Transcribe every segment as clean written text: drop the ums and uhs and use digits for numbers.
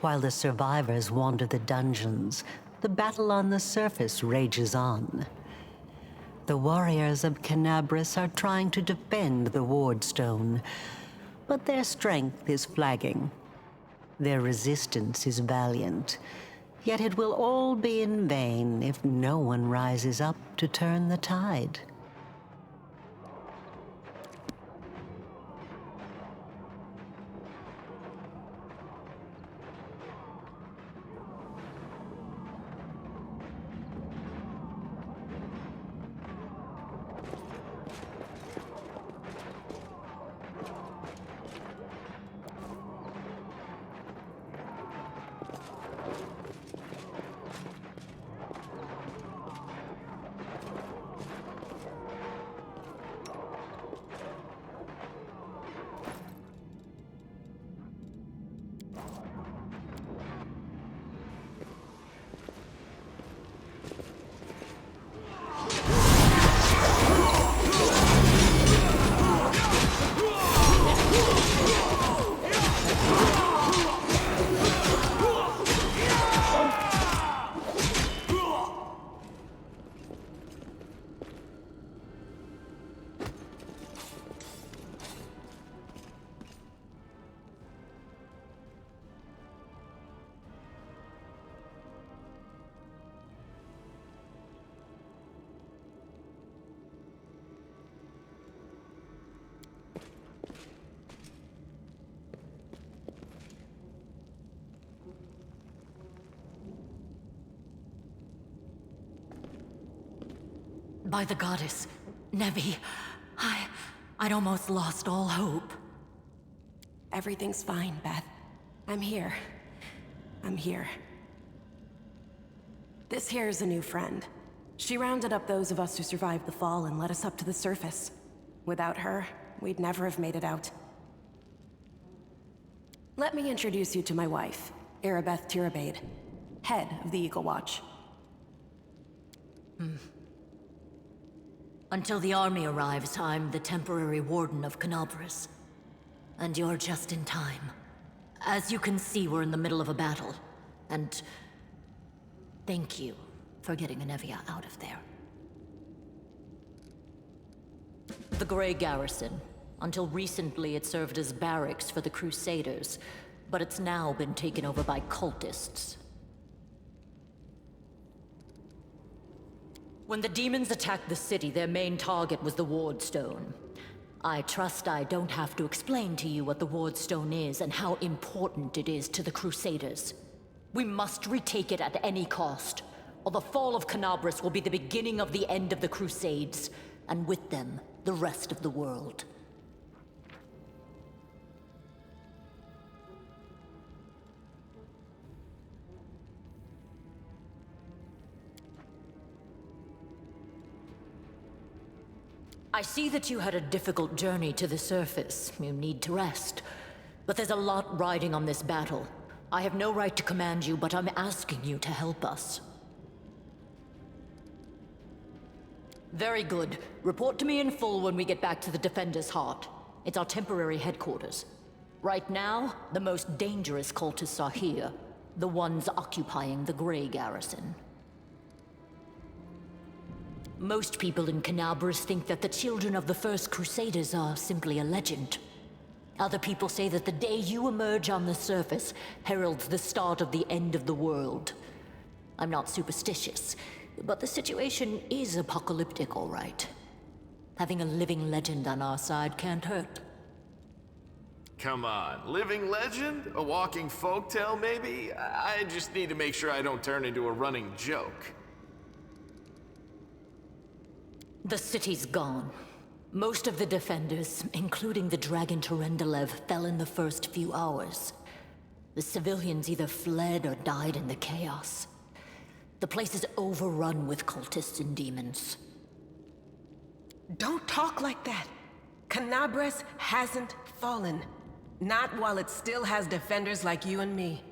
While the survivors wander the dungeons, the battle on the surface rages on. The warriors of Canabris are trying to defend the Wardstone, but their strength is flagging. Their resistance is valiant, yet it will all be in vain if no one rises up to turn the tide. By the goddess, Nevi, I'd almost lost all hope. Everything's fine, Beth. I'm here. I'm here. This here's a new friend. She rounded up those of us who survived the fall and led us up to the surface. Without her, we'd never have made it out. Let me introduce you to my wife, Arabeth Tirabade, head of the Eagle Watch. Until the army arrives, I'm the temporary warden of Canabris. And you're just in time. As you can see, we're in the middle of a battle. And thank you for getting Anevia out of there. The Grey Garrison. Until recently, it served as barracks for the Crusaders, but it's now been taken over by cultists. When the demons attacked the city, their main target was the Wardstone. I trust I don't have to explain to you what the Wardstone is and how important it is to the Crusaders. We must retake it at any cost, or the fall of Canabris will be the beginning of the end of the Crusades, and with them, the rest of the world. I see that you had a difficult journey to the surface. You need to rest. But there's a lot riding on this battle. I have no right to command you, but I'm asking you to help us. Very good. Report to me in full when we get back to the Defender's Heart. It's our temporary headquarters. Right now, the most dangerous cultists are here. The ones occupying the Grey Garrison. Most people in Canabris think that the children of the First Crusaders are simply a legend. Other people say that the day you emerge on the surface heralds the start of the end of the world. I'm not superstitious, but the situation is apocalyptic, all right. Having a living legend on our side can't hurt. Come on, living legend? A walking folktale, maybe? I just need to make sure I don't turn into a running joke. The city's gone. Most of the defenders, including the Dragon Terendelev, fell in the first few hours. The civilians either fled or died in the chaos. The place is overrun with cultists and demons. Don't talk like that. Canabris hasn't fallen. Not while it still has defenders like you and me.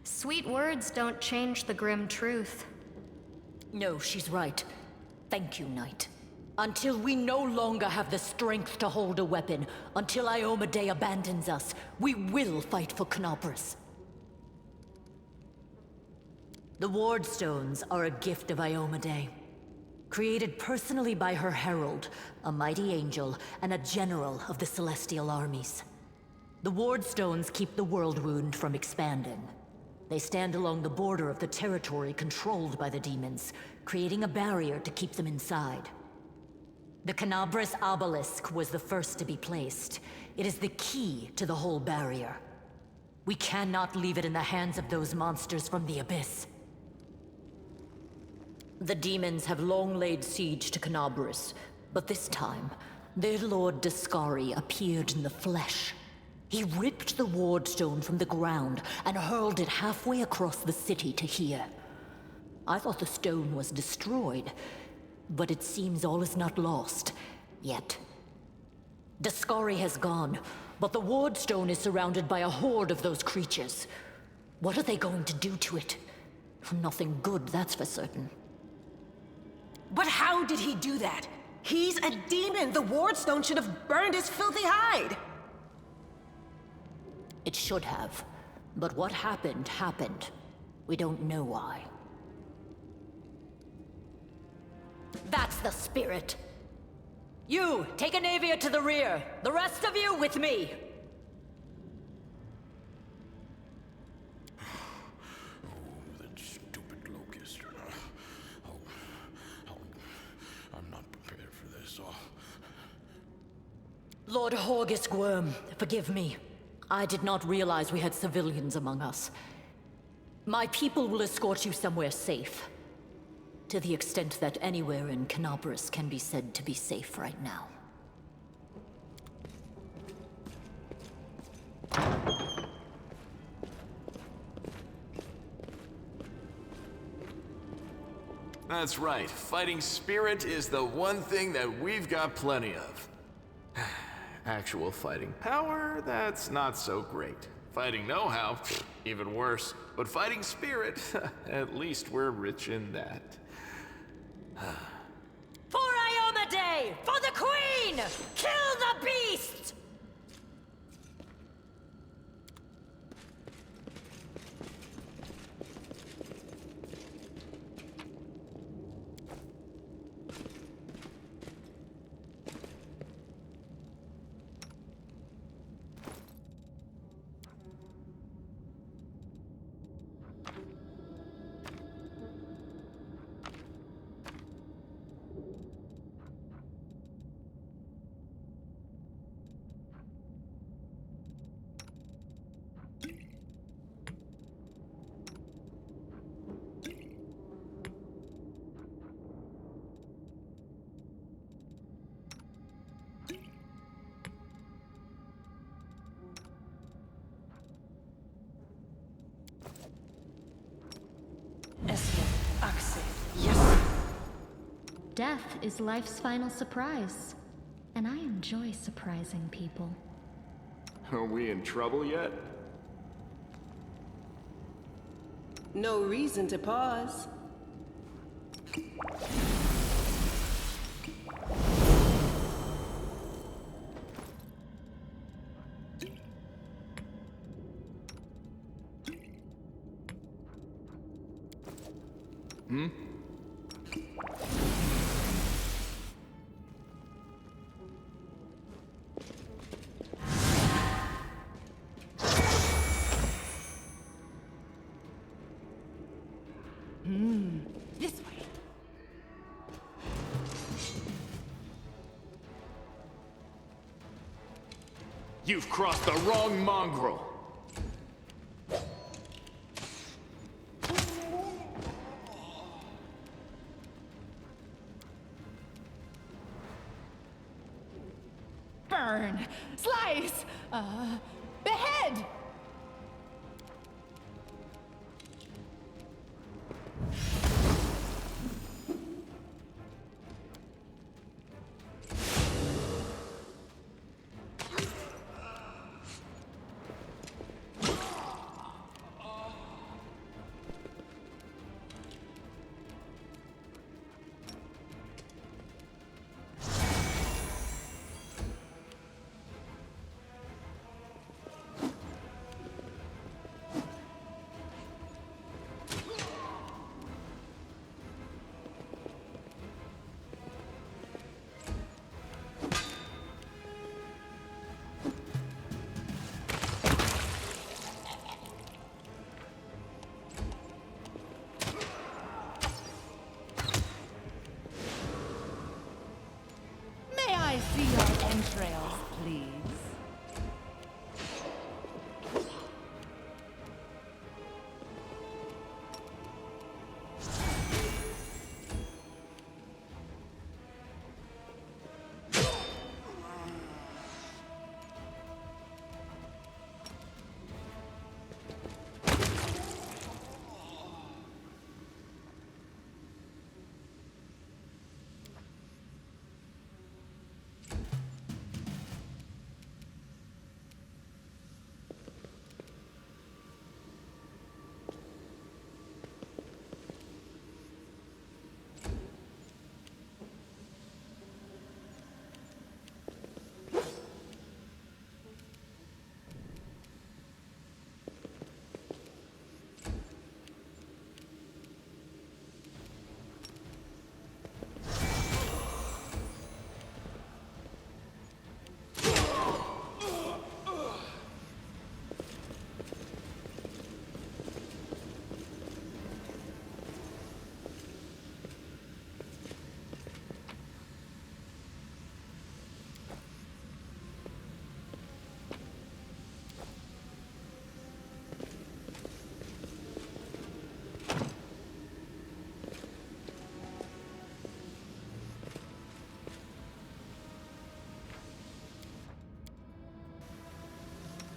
Sweet words don't change the grim truth. No, she's right. Thank you, Knight. Until we no longer have the strength to hold a weapon, until Iomedae abandons us, we will fight for Canabris. The Ward Stones are a gift of Iomedae. Created personally by her herald, a mighty angel, and a general of the Celestial armies. The Ward Stones keep the World Wound from expanding. They stand along the border of the territory controlled by the demons, creating a barrier to keep them inside. The Canabras Obelisk was the first to be placed. It is the key to the whole barrier. We cannot leave it in the hands of those monsters from the Abyss. The demons have long laid siege to Canabras, but this time, their lord Dascari appeared in the flesh. He ripped the Ward Stone from the ground and hurled it halfway across the city to here. I thought the stone was destroyed, but it seems all is not lost, yet. Dascari has gone, but the Ward Stone is surrounded by a horde of those creatures. What are they going to do to it? Nothing good, that's for certain. But how did he do that? He's a demon! The Ward Stone should have burned his filthy hide! It should have. But what happened, happened. We don't know why. That's the spirit! You, take a Navia to the rear. The rest of you with me. That stupid locust. I'm not prepared for this. Lord Horgus Worm, forgive me. I did not realize we had civilians among us. My people will escort you somewhere safe. To the extent that anywhere in Canabras can be said to be safe right now. That's right. Fighting spirit is the one thing that we've got plenty of. Actual fighting power, that's not so great. Fighting know-how, even worse. But fighting spirit, at least we're rich in that. For Iomedae! For the Queen! Kill the beast! Death is life's final surprise, and I enjoy surprising people. Are we in trouble yet? No reason to pause. This way. You've crossed the wrong mongrel! Burn! Slice! Behead!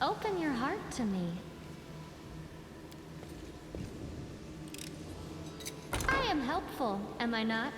Open your heart to me. I am helpful, am I not?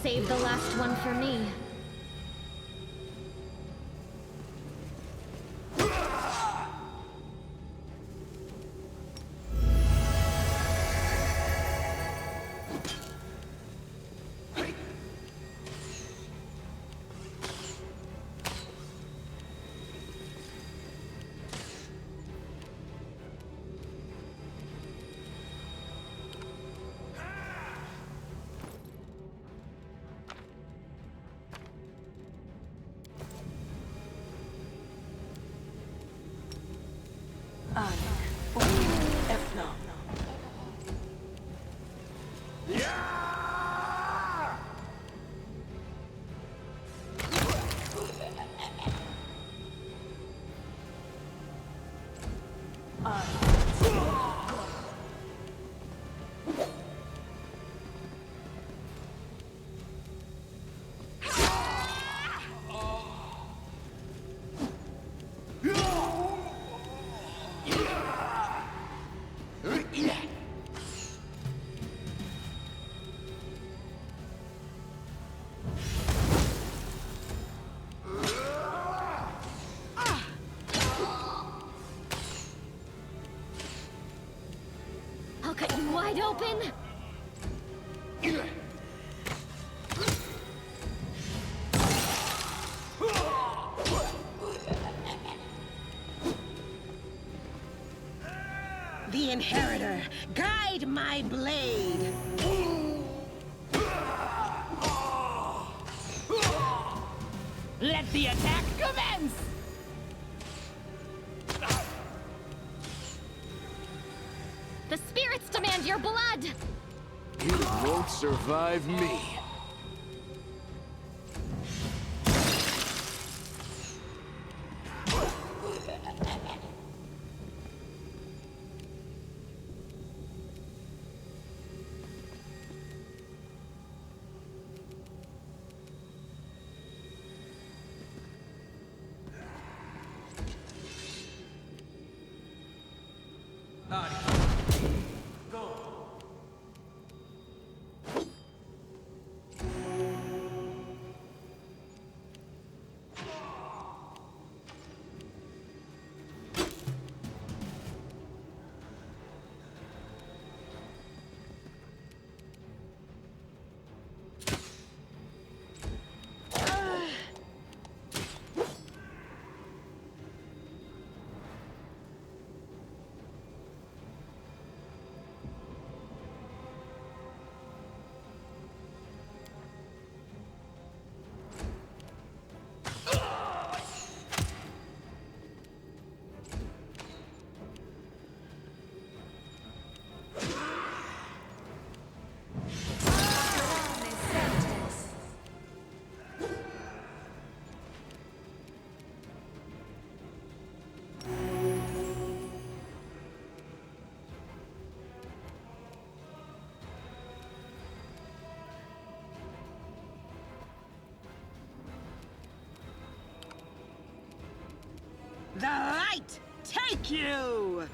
Save the last one for me. I'll cut you wide open! The Inheritor, guide my blade! Let the attack commence! The spirits demand your blood! You won't survive me. The light take you!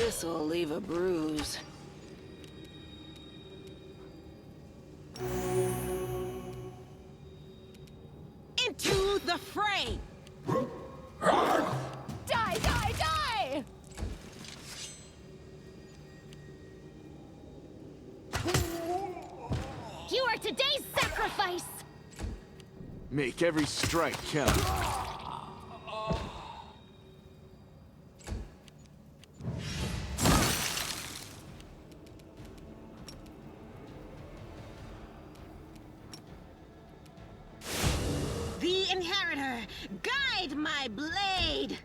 This'll leave a bruise. Into the fray! Die, die, die! You are today's sacrifice! Make every strike count. The Inheritor, guide my blade!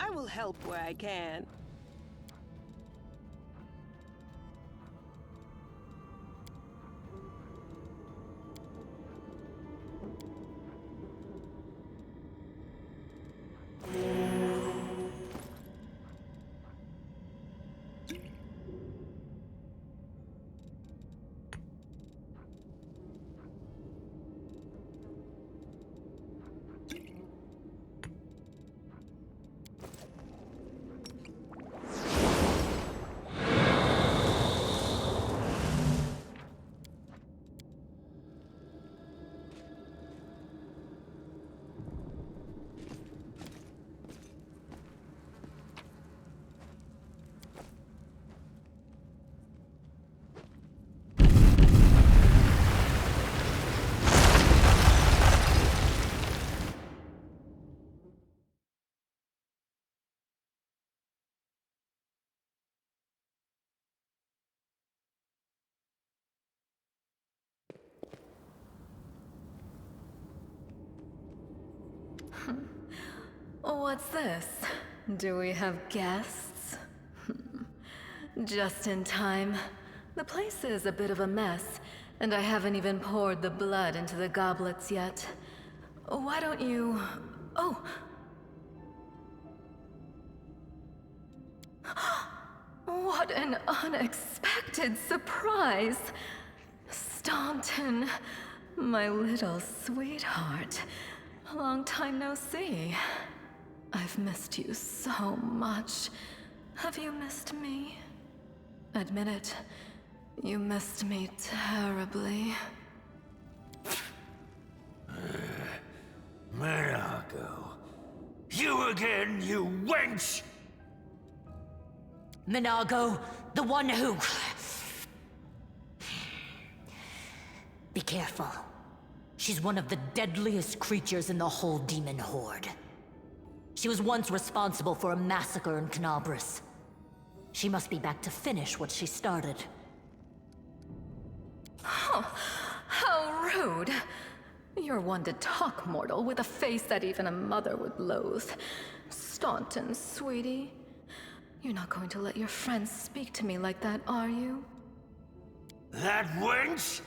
I will help where I can. What's this? Do we have guests? Just in time. The place is a bit of a mess, and I haven't even poured the blood into the goblets yet. Why don't you... Oh! What an unexpected surprise! Staunton, my little sweetheart. Long time no see. I've missed you so much. Have you missed me? Admit it. You missed me terribly. Monaco. You again, you wench! Minago, the one who... careful. She's one of the deadliest creatures in the whole demon horde. She was once responsible for a massacre in Canabras. She must be back to finish what she started. Oh, how rude. You're one to talk, mortal, with a face that even a mother would loathe. Staunton, sweetie. You're not going to let your friends speak to me like that, are you? That wench?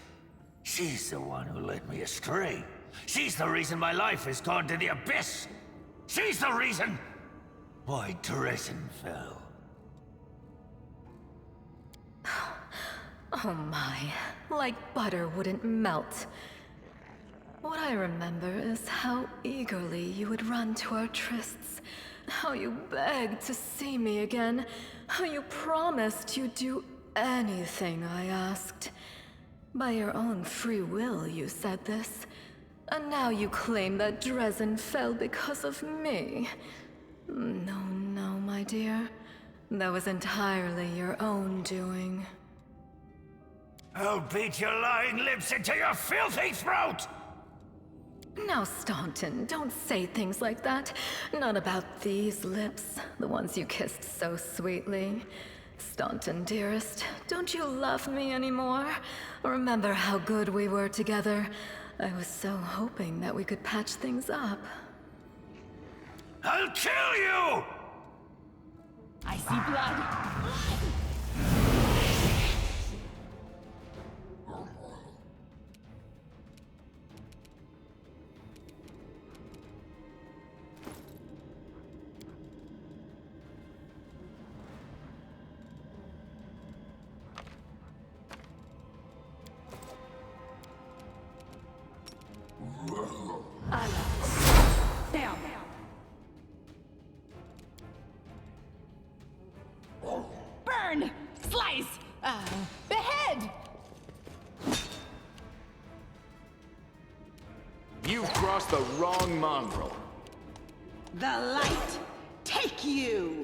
She's the one who led me astray. She's the reason my life has gone to the abyss. She's the reason why Dresden fell. Oh my, like butter wouldn't melt. What I remember is how eagerly you would run to our trysts, how you begged to see me again, how you promised you'd do anything I asked. By your own free will, you said this. And now you claim that Dresden fell because of me. No, no, my dear. That was entirely your own doing. I'll beat your lying lips into your filthy throat! Now, Staunton, don't say things like that. Not about these lips, the ones you kissed so sweetly. Staunton, dearest, don't you love me anymore? Remember how good we were together? I was so hoping that we could patch things up. I'll kill you! I see blood. Down. Burn! Slice! Behead! You've crossed the wrong mongrel. The light, take you!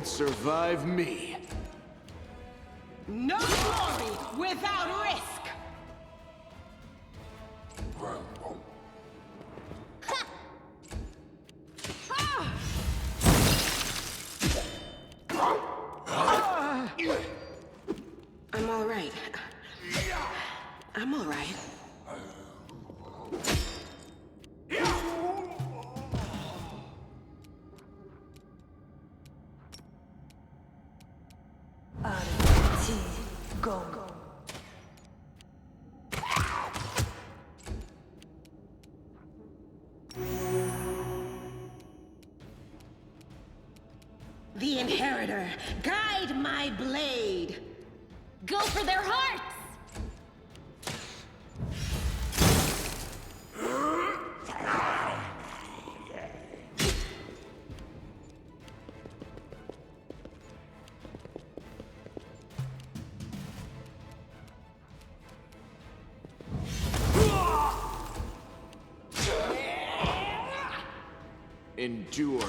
Survive me. No glory without risk! I'm all right. I'm all right. The Inheritor, guide my blade! Go for their hearts! Endure.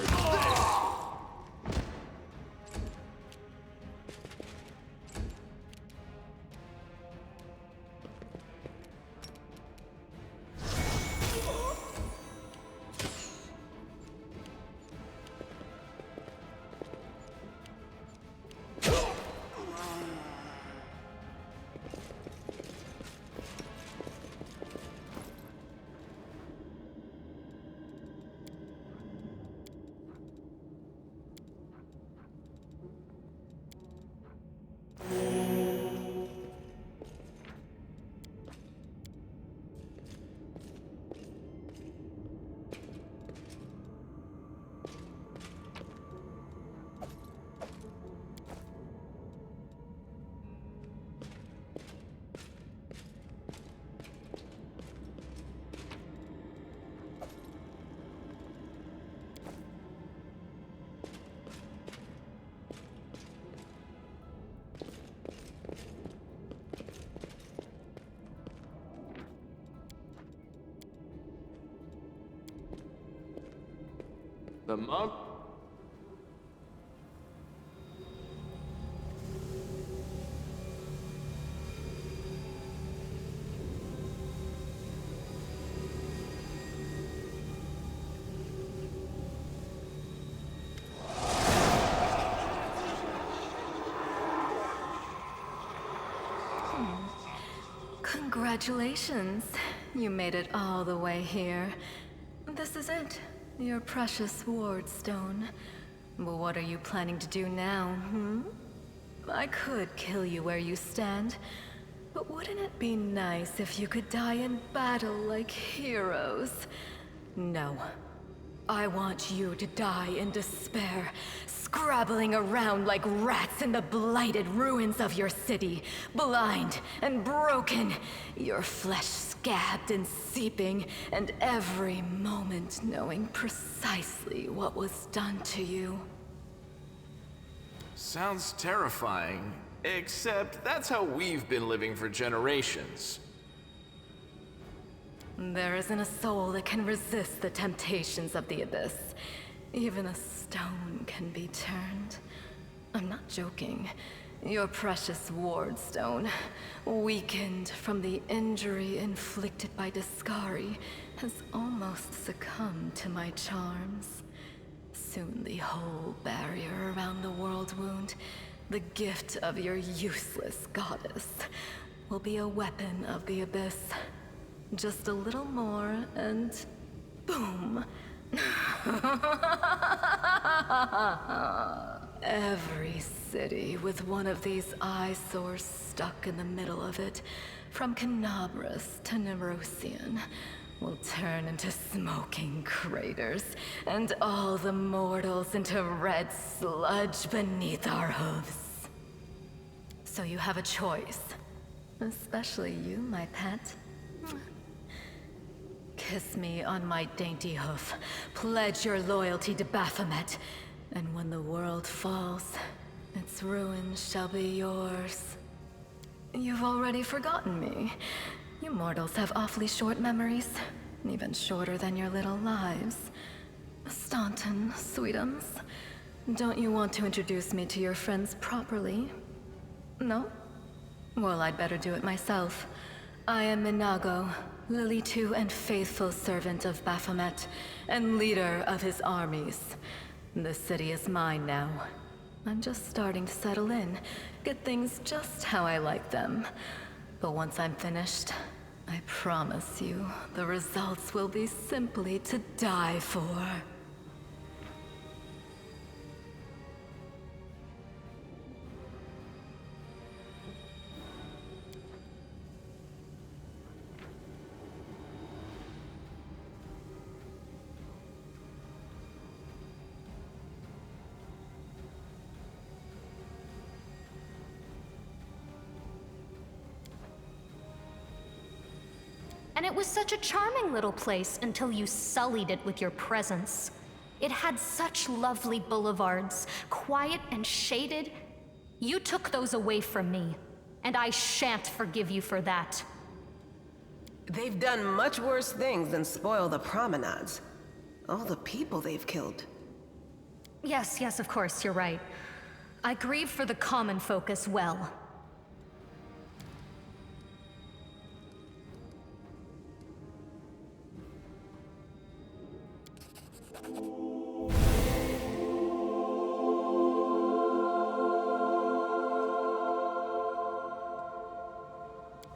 monk? Congratulations. You made it all the way here. This is it. Your precious ward stone. But what are you planning to do now, I could kill you where you stand, but wouldn't it be nice if you could die in battle like heroes? No. I want you to die in despair, scrabbling around like rats in the blighted ruins of your city, blind and broken, your flesh scabbed and seeping, and every moment knowing precisely what was done to you. Sounds terrifying, except that's how we've been living for generations. There isn't a soul that can resist the temptations of the abyss. Even a stone can be turned. I'm not joking. Your precious ward stone, weakened from the injury inflicted by Discari, has almost succumbed to my charms. Soon the whole barrier around the world wound, the gift of your useless goddess, will be a weapon of the abyss. Just a little more, and boom! Every city with one of these eyesores stuck in the middle of it, from Canabras to Nerosian, will turn into smoking craters, and all the mortals into red sludge beneath our hooves. So you have a choice. Especially you, my pet. Kiss me on my dainty hoof, pledge your loyalty to Baphomet, and when the world falls, its ruins shall be yours. You've already forgotten me. You mortals have awfully short memories, even shorter than your little lives. Staunton, sweetums, don't you want to introduce me to your friends properly? No? Well, I'd better do it myself. I am Minago, Lily II and faithful servant of Baphomet, and leader of his armies. The city is mine now. I'm just starting to settle in, get things just how I like them. But once I'm finished, I promise you, the results will be simply to die for. And it was such a charming little place until you sullied it with your presence. It had such lovely boulevards, quiet and shaded. You took those away from me, and I shan't forgive you for that. They've done much worse things than spoil the promenades. All the people they've killed. Yes, of course, you're right. I grieve for the common folk as well.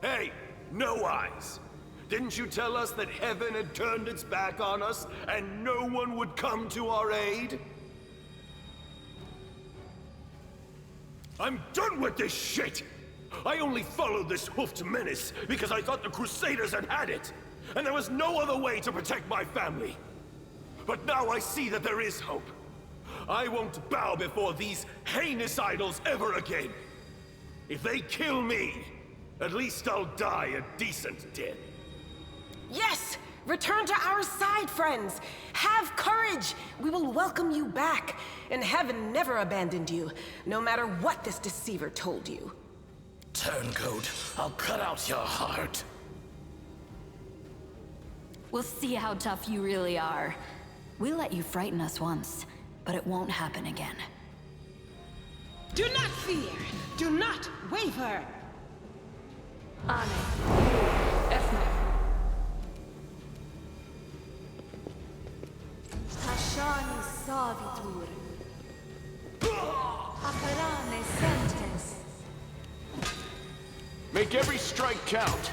Hey, No Eyes! Didn't you tell us that heaven had turned its back on us and no one would come to our aid? I'm done with this shit! I only followed this hoofed menace because I thought the Crusaders had it, and there was no other way to protect my family. But now I see that there is hope. I won't bow before these heinous idols ever again. If they kill me, at least I'll die a decent death. Yes! Return to our side, friends! Have courage! We will welcome you back, and heaven never abandoned you, no matter what this deceiver told you. Turncoat, I'll cut out your heart. We'll see how tough you really are. We let you frighten us once, but it won't happen again. Do not fear! Do not waver! Tashani savitur. Aperane sentes. Make every strike count.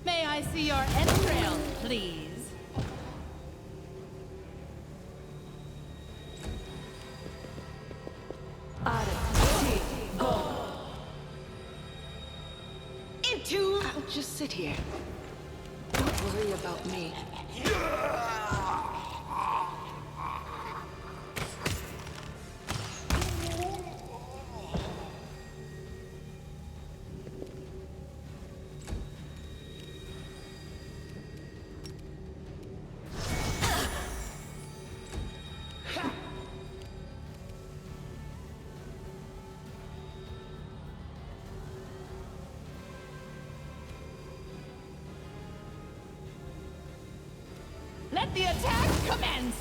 May I see your entrails, please? Into... I'll just sit here. Don't worry about me. Let the attack commence!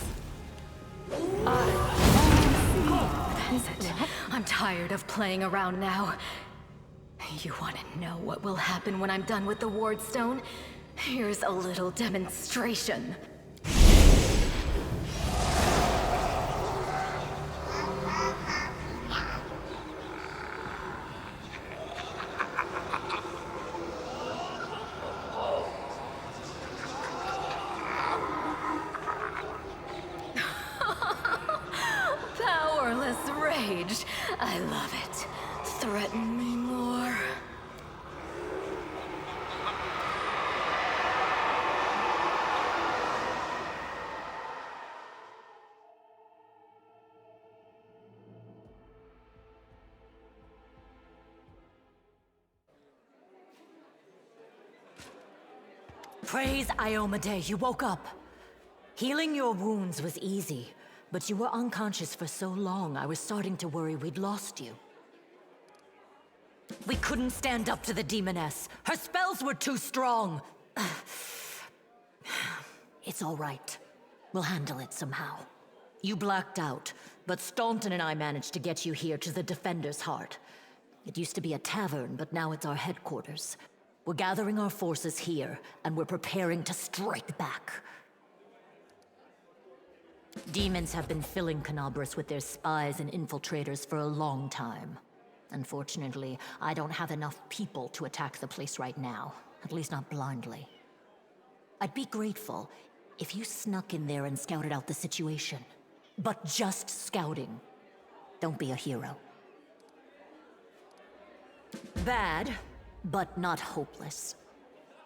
That's it. I'm tired of playing around now. You want to know what will happen when I'm done with the Ward Stone? Here's a little demonstration. Powerless rage. I love it. Threaten me more. Praise Iomade, you woke up. Healing your wounds was easy, but you were unconscious for so long, I was starting to worry we'd lost you. We couldn't stand up to the demoness. Her spells were too strong. It's all right. We'll handle it somehow. You blacked out, but Staunton and I managed to get you here to the Defender's Heart. It used to be a tavern, but now it's our headquarters. We're gathering our forces here, and we're preparing to strike back. Demons have been filling Canabras with their spies and infiltrators for a long time. Unfortunately, I don't have enough people to attack the place right now, at least not blindly. I'd be grateful if you snuck in there and scouted out the situation. But just scouting. Don't be a hero. Bad, but not hopeless.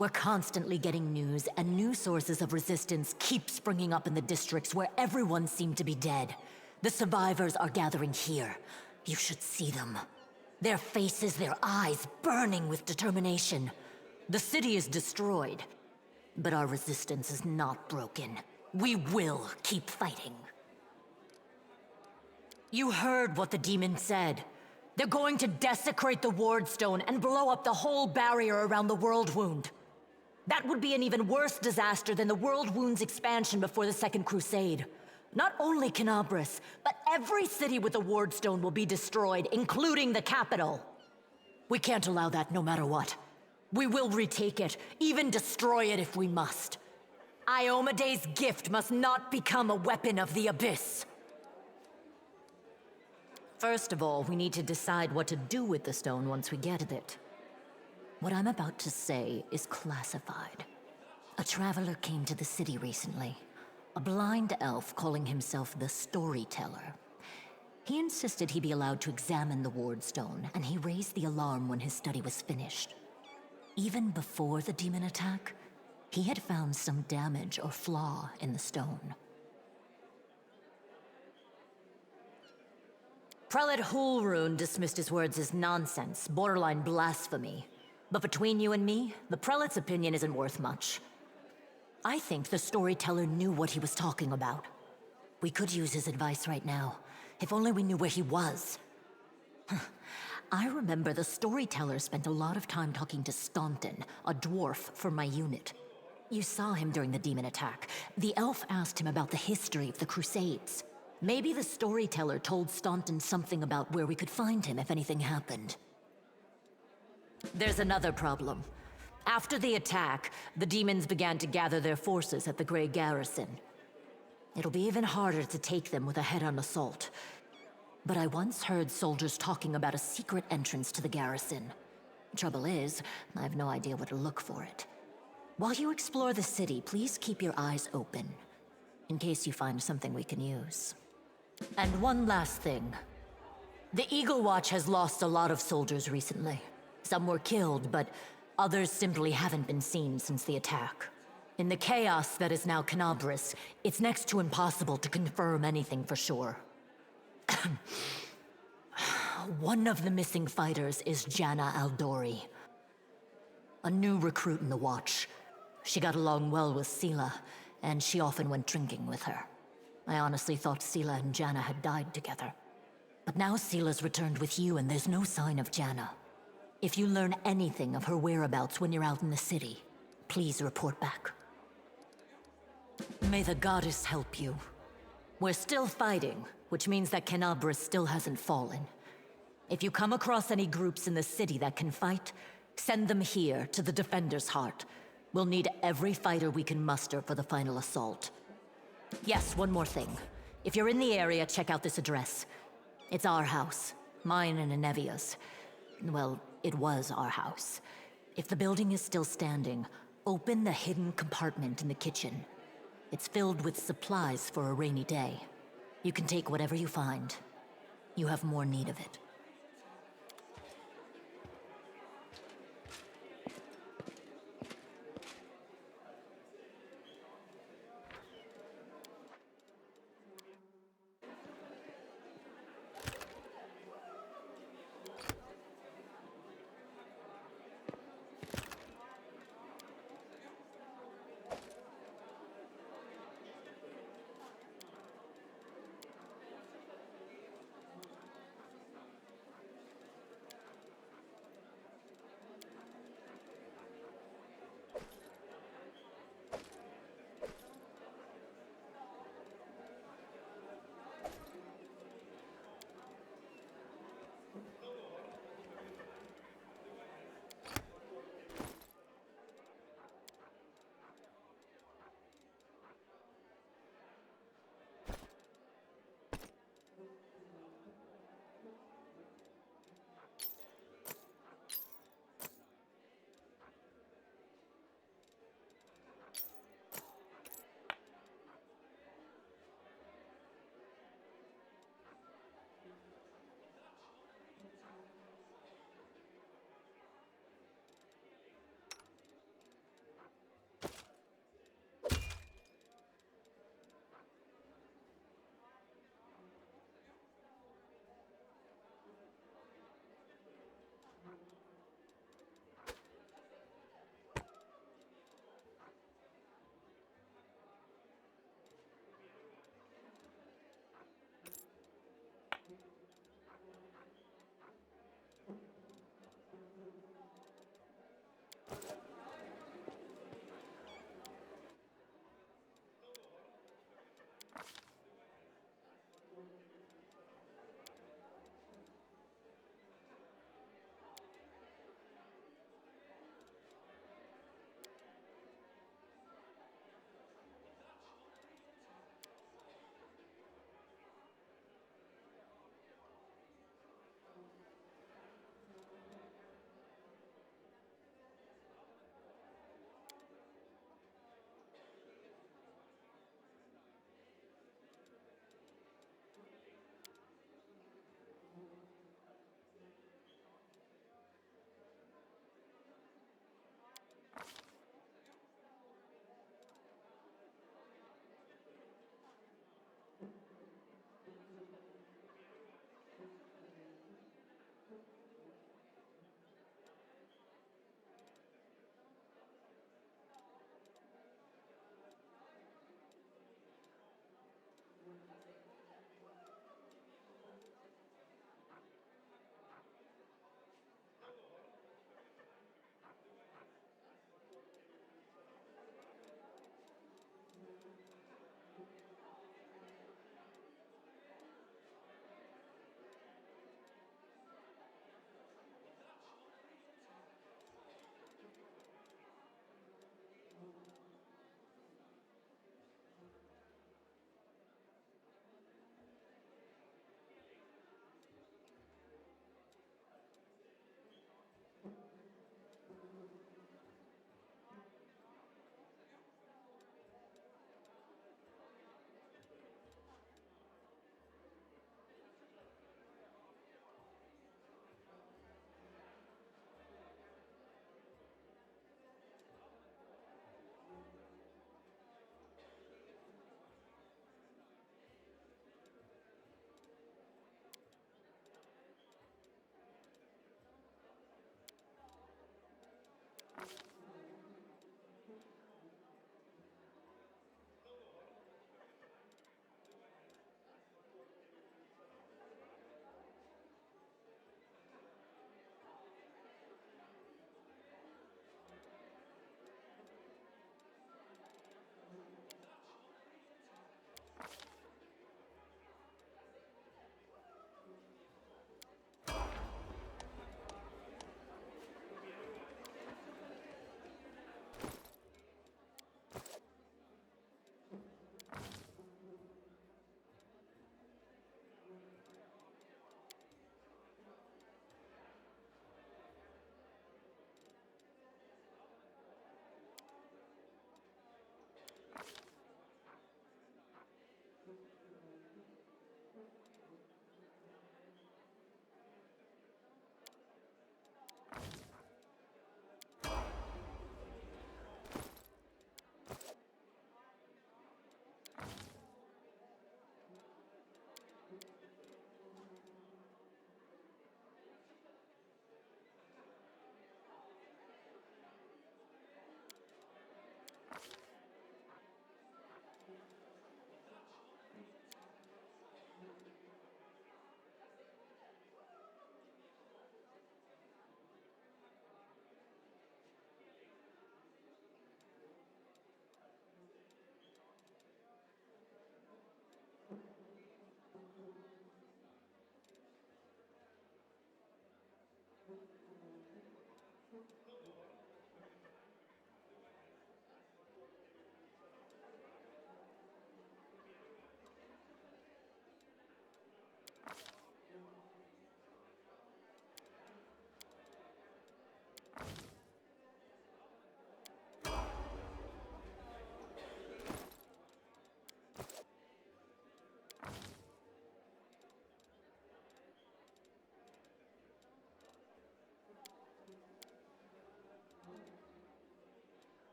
We're constantly getting news, and new sources of resistance keep springing up in the districts where everyone seemed to be dead. The survivors are gathering here. You should see them. Their faces, their eyes burning with determination. The city is destroyed, but our resistance is not broken. We will keep fighting. You heard what the demon said. They're going to desecrate the Ward Stone and blow up the whole barrier around the World Wound. That would be an even worse disaster than the World Wound's expansion before the Second Crusade. Not only Canabras, but every city with a Ward Stone will be destroyed, including the capital. We can't allow that no matter what. We will retake it, even destroy it if we must. Iomade's gift must not become a weapon of the Abyss. First of all, we need to decide what to do with the stone once we get it. What I'm about to say is classified. A traveler came to the city recently. A blind elf calling himself the Storyteller. He insisted he be allowed to examine the Ward Stone, and he raised the alarm when his study was finished. Even before the demon attack, he had found some damage or flaw in the stone. Prelate Hulrune dismissed his words as nonsense, borderline blasphemy. But between you and me, the prelate's opinion isn't worth much. I think the Storyteller knew what he was talking about. We could use his advice right now. If only we knew where he was. I remember the storyteller spent a lot of time talking to Staunton, a dwarf from my unit. You saw him during the demon attack. The elf asked him about the history of the Crusades. Maybe the storyteller told Staunton something about where we could find him if anything happened. There's another problem. After the attack, the demons began to gather their forces at the Grey Garrison. It'll be even harder to take them with a head-on assault. But I once heard soldiers talking about a secret entrance to the garrison. Trouble is, I have no idea where to look for it. While you explore the city, please keep your eyes open, in case you find something we can use. And one last thing. The Eagle Watch has lost a lot of soldiers recently. Some were killed, but others simply haven't been seen since the attack. In the chaos that is now Canabris, it's next to impossible to confirm anything for sure. One of the missing fighters is Janna Aldori, a new recruit in the Watch. She got along well with Sela, and she often went drinking with her. I honestly thought Sela and Janna had died together. But now Sela's returned with you, and there's no sign of Janna. If you learn anything of her whereabouts when you're out in the city, please report back. May the goddess help you. We're still fighting, which means that Canabris still hasn't fallen. If you come across any groups in the city that can fight, send them here to the Defender's Heart. We'll need every fighter we can muster for the final assault. Yes, one more thing. If you're in the area, check out this address. It's our house, mine and Inevia's. Well, it was our house. If the building is still standing, open the hidden compartment in the kitchen. It's filled with supplies for a rainy day. You can take whatever you find. You have more need of it.